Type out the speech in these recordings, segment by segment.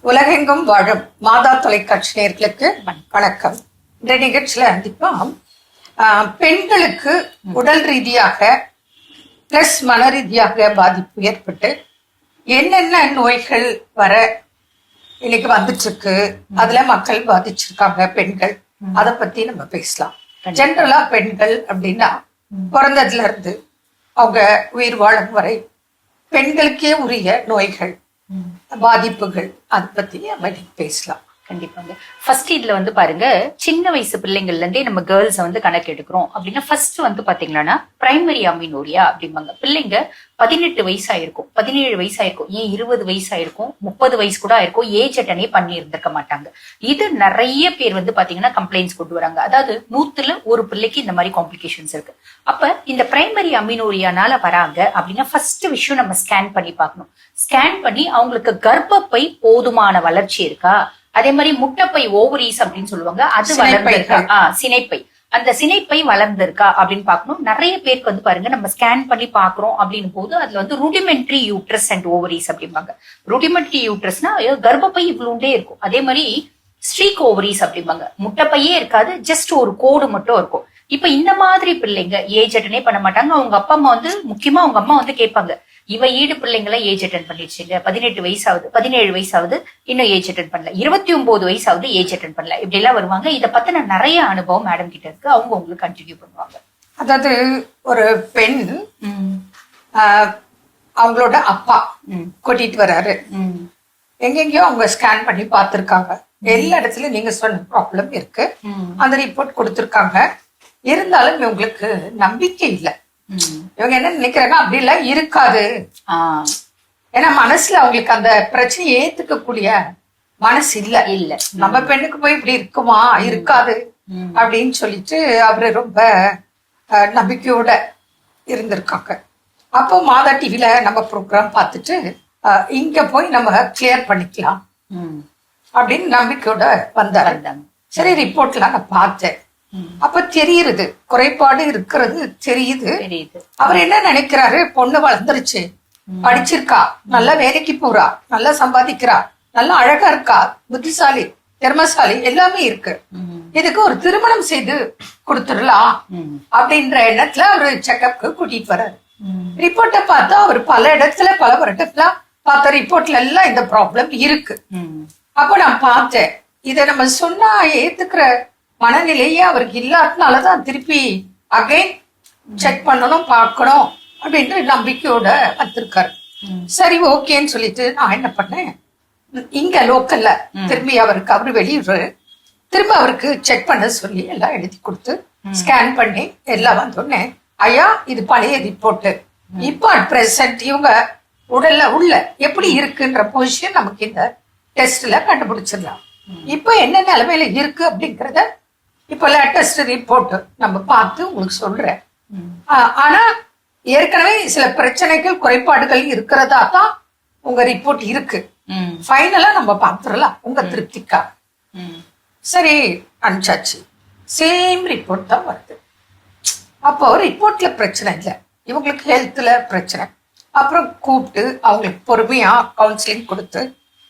உலகெங்கும் வாழும் மாதா தொலைக்காட்சி நேயர்களுக்கு வணக்கம். இந்த நிகழ்ச்சியில கண்டிப்பா பெண்களுக்கு உடல் ரீதியாக பிளஸ் மன ரீதியாக பாதிப்பு ஏற்பட்டு என்னென்ன நோய்கள் வர இன்னைக்கு வந்துட்டு இருக்கு, அதுல மக்கள் பாதிச்சிருக்காங்க பெண்கள், அதை பத்தி நம்ம பேசலாம். ஜென்ரலா பெண்கள் அப்படின்னா பிறந்ததுல இருந்து அவங்க உயிர் வாழும் வரை பெண்களுக்கே உரிய நோய்கள், பாதிப்புகள், அதை பத்தி நம்ம பேசலாம். கண்டிப்பாங்க. ஃபர்ஸ்ட் இதுல பாருங்க, சின்ன வயசு பிள்ளைங்கள்ல இருந்தே நம்ம கேர்ள்ஸ் கணக்கு எடுக்கிறோம் அப்படின்னா ஃபர்ஸ்ட் பாத்தீங்கன்னா பிரைமரி அமினோரியா அப்படிம்பாங்க. பிள்ளைங்க 18 வயசாயிருக்கும், 17 வயசாயிருக்கும், ஏன் 20 வயசாயிருக்கும், 30 வயசு கூட ஆயிருக்கும், ஏஜ் அட்டனே பண்ணி இருந்திருக்க மாட்டாங்க. இது நிறைய பேர் பாத்தீங்கன்னா கம்ப்ளைண்ட்ஸ் கொண்டு வராங்க. அதாவது 100ல ஒரு பிள்ளைக்கு இந்த மாதிரி காம்ப்ளிகேஷன்ஸ் இருக்கு. அப்ப இந்த பிரைமரி அமினோரியானால வராங்க அப்படின்னா ஃபர்ஸ்ட் விஷயம் நம்ம ஸ்கேன் பண்ணி பார்க்கணும். ஸ்கேன் பண்ணி அவங்களுக்கு கர்ப்பப்பை போதுமான வளர்ச்சி இருக்கா, அதே மாதிரி முட்டைப்பை ஓவரீஸ் அப்படின்னு சொல்லுவாங்க, அது வளர்ந்திருக்கா, சினைப்பை, அந்த சினைப்பை வளர்ந்திருக்கா அப்படின்னு பாக்கணும். நிறைய பேருக்கு பாருங்க, நம்ம ஸ்கேன் பண்ணி பாக்குறோம் அப்படின்னு போது அதுல ரூடிமெண்ட்ரி யூட்ரஸ் அண்ட் ஓவரீஸ் அப்படிம்பாங்க. ரூடிமெண்ட்ரி யூட்ரஸ்னா கர்ப்பப்பை இவ்வளோண்டே இருக்கும். அதே மாதிரி ஸ்ட்ரீக் ஓவரீஸ் அப்படிம்பாங்க, முட்டைப்பையே இருக்காது, ஜஸ்ட் ஒரு கோடு மட்டும் இருக்கும். இப்ப இந்த மாதிரி பிள்ளைங்க ஏஜ் அட்டனே பண்ண மாட்டாங்க. அவங்க அப்பா அம்மா முக்கியமா அவங்க அம்மா கேட்பாங்க, இவ ஈடு பிள்ளைங்களை ஏஜ் அட்டன் பண்ணிடுச்சுங்க, 18 வயசாவது, 17 வயசாவது, இன்னும் ஏஜ் அட்டன் பண்ணல, 29 வயசாவது ஏஜ் அட்டன் பண்ணல, இப்படி எல்லாம் வருவாங்க. இதை பத்தின நிறைய அனுபவம் மேடம் கிட்ட இருக்கு, அவங்க உங்களுக்கு கண்டினியூ பண்ணுவாங்க. அதாவது ஒரு பெண் அவங்களோட அப்பா கூட்டிட்டு வர்றாரு, எங்கெங்கயோ அவங்க ஸ்கேன் பண்ணி பார்த்திருக்காங்க, எல்லா இடத்துலயும் நீங்க சொன்ன ப்ராப்ளம் இருக்கு, அந்த ரிப்போர்ட் கொடுத்திருக்காங்க. இருந்தாலும் இவங்களுக்கு நம்பிக்கை இல்லை. இவங்க என்ன நினைக்கிறாங்க, அப்படி எல்லாம் இருக்காது, ஏன்னா மனசுல அவங்களுக்கு அந்த பிரச்சனையை ஏத்துக்கக்கூடிய மனசு இல்ல. நம்ம பெண்ணுக்கு போய் இப்படி இருக்குமா, இருக்காது அப்படின்னு சொல்லிட்டு அவரு ரொம்ப நம்பிக்கையோட இருந்திருக்காங்க. அப்போ மாதா டிவில நம்ம ப்ரோக்ராம் பார்த்துட்டு இங்க போய் நம்ம கிளியர் பண்ணிக்கலாம் அப்படின்னு நம்பிக்கையோட வந்தாரு. சரி, ரிப்போர்ட்லாம் நான் பார்த்தேன். அப்ப தெரியுது குறைபாடு இருக்கிறது தெரியுது. அவர் என்ன நினைக்கிறாரு, பொண்ணு வளர்ந்துருச்சு, படிச்சிருக்கா, நல்ல வேலைக்கு போறா, நல்லா சம்பாதிக்கிறா, நல்லா அழகா இருக்கா, புத்திசாலி, திறமசாலி, எல்லாமே இருக்கு, இதுக்கு ஒரு திருமணம் செய்து கொடுத்துடலாம் அப்படின்ற எண்ணத்துல அவரு செக்அப்க்கு கூட்டிட்டு வர்றாரு. ரிப்போர்ட்டை பார்த்தா அவர் பல இடத்துல பல வருடத்துல பார்த்த ரிப்போர்ட்ல எல்லாம் இந்த ப்ராப்ளம் இருக்கு. அப்ப நான் பார்த்தேன், இதை நம்ம சொன்னா ஏத்துக்கிற மனநிலையே அவருக்கு இல்லாதனாலதான் திருப்பி அகைன் செக் பண்ணணும், பார்க்கணும் அப்படின்ற நம்பிக்கையோட வந்திருக்காரு. சரி, ஓகேன்னு சொல்லிட்டு நான் என்ன பண்ணேன், இங்க லோக்கல்ல திரும்பி அவரு வெளியூர் திரும்ப அவருக்கு செக் பண்ண சொல்லி எல்லாம் எழுதி கொடுத்து ஸ்கேன் பண்ணி எல்லாம் வந்தோடனே, ஐயா இது பழைய ரிப்போர்ட், இப்போ அட் பிரசன்ட் இவங்க உடல்ல உள்ள எப்படி இருக்குன்ற பொசிஷன் நமக்கு இந்த டெஸ்ட்ல கண்டுபிடிச்சிடலாம். இப்போ என்ன நிலைமையில இருக்கு அப்படிங்கறத இப்ப லேட்டஸ்ட் ரிப்போர்ட் நம்ம பார்த்து உங்களுக்கு சொல்றேன். ஆனா ஏற்கனவே சில பிரச்சனைகள், குறைபாடுகள் இருக்கிறதா தான் உங்க ரிப்போர்ட் இருக்கு. ஃபைனலா நம்ம பார்த்துடலாம் உங்க திருப்திக்கா. சரி, அனுப்பிச்சாச்சு. சேம் ரிப்போர்ட் தான் வருது. அப்போ ரிப்போர்ட்ல பிரச்சனை இல்லை, இவங்களுக்கு ஹெல்த்ல பிரச்சனை. அப்புறம் கூப்பிட்டு அவங்களுக்கு பொறுமையா கவுன்சிலிங் கொடுத்து,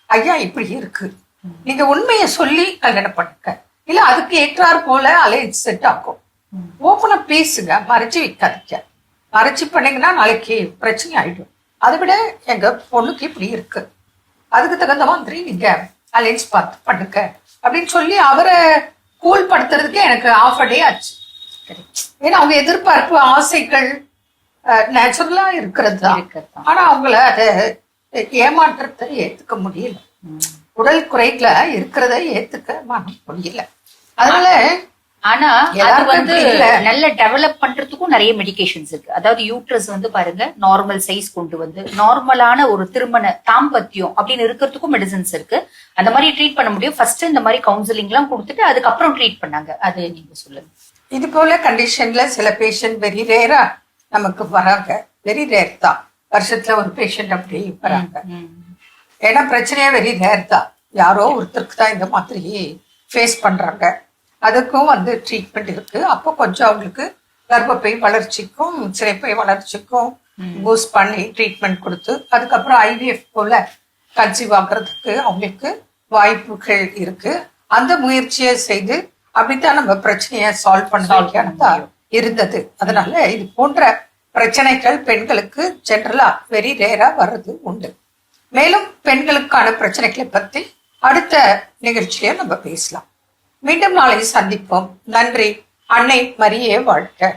ஐயா இப்படி இருக்கு, நீங்க உண்மையை சொல்லி கல்யாணம் பண்ணுங்க, இல்ல அதுக்கு ஏற்றாறு போல அலைன்ஸ் செட் ஆகும், ஓப்பனா பேசுங்க, மறைச்சு வைக்காதீங்க. மறைச்சு பண்ணீங்கன்னா நாளைக்கு பிரச்சனை ஆயிடும். அதை விட எங்க பொண்ணுக்கு இப்படி இருக்கு, அதுக்கு தகுந்த மாதிரி நீங்க அலைன்ஸ் பார்த்து பண்ணுங்க அப்படின்னு சொல்லி அவரை கூல் படுத்துறதுக்கு எனக்கு ½ டே ஆச்சு. ஏன்னா அவங்க எதிர்பார்ப்பு, ஆசைகள் நேச்சுரலா இருக்கிறது தான். ஆனா அவங்கள அதை ஏமாற்றத்தை ஏத்துக்க முடியல, உடல் குறைல இருக்கிறத ஏத்துக்க முடியல. அதனால ஆனா அது நல்ல டெவலப் பண்றதுக்கும் நிறைய மெடிகேஷன்ஸ் இருக்கு. அதாவது யூட்ரஸ் பாருங்க, நார்மல் சைஸ் கொண்டு வந்து நார்மலான ஒரு திருமண தாம்பத்தியம் அப்படின்னு இருக்கிறதுக்கும் மெடிசன்ஸ் இருக்கு. அந்த மாதிரி ட்ரீட் பண்ண முடியும். ஃபர்ஸ்ட் இந்த மாதிரி கவுன்சிலிங் எல்லாம் கொடுத்துட்டு அதுக்கப்புறம் ட்ரீட் பண்ணாங்க. அது நீங்க சொல்லுங்க. இது போல கண்டிஷன்ல சில பேஷண்ட் வெரி ரேரா நமக்கு வராங்க, வெரி ரேர் தான், வருஷத்துல ஒரு பேஷண்ட் அப்படி வராங்க. ஏன்னா பிரச்சனையே வெரி ரேர் தான், யாரோ ஒருத்தருக்கு தான் இந்த மாதிரி ஃபேஸ் பண்றாங்க. அதுக்கும் ட்ரீட்மெண்ட் இருக்கு. அப்போ கொஞ்சம் அவங்களுக்கு கர்ப்பப்பை வளர்ச்சிக்கும் சினைப்பை வளர்ச்சிக்கும் பூஸ்ட் பண்ணி ட்ரீட்மெண்ட் கொடுத்து அதுக்கப்புறம் IVF போல கன்சீவ் ஆகிறதுக்கு அவங்களுக்கு வாய்ப்புகள் இருக்கு. அந்த முயற்சியை செய்து அப்படித்தான் நம்ம பிரச்சனையை சால்வ் பண்ண இருந்தது. அதனால இது போன்ற பிரச்சனைகள் பெண்களுக்கு ஜெனரலா வெரி ரேரா வர்றது உண்டு. மேலும் பெண்களுக்கான பிரச்சனைகளை பத்தி அடுத்த நிகழ்ச்சியை நம்ம பேசலாம். மீண்டும் நாளை சந்திப்போம். நன்றி. அன்னை மரியே வாழ்க.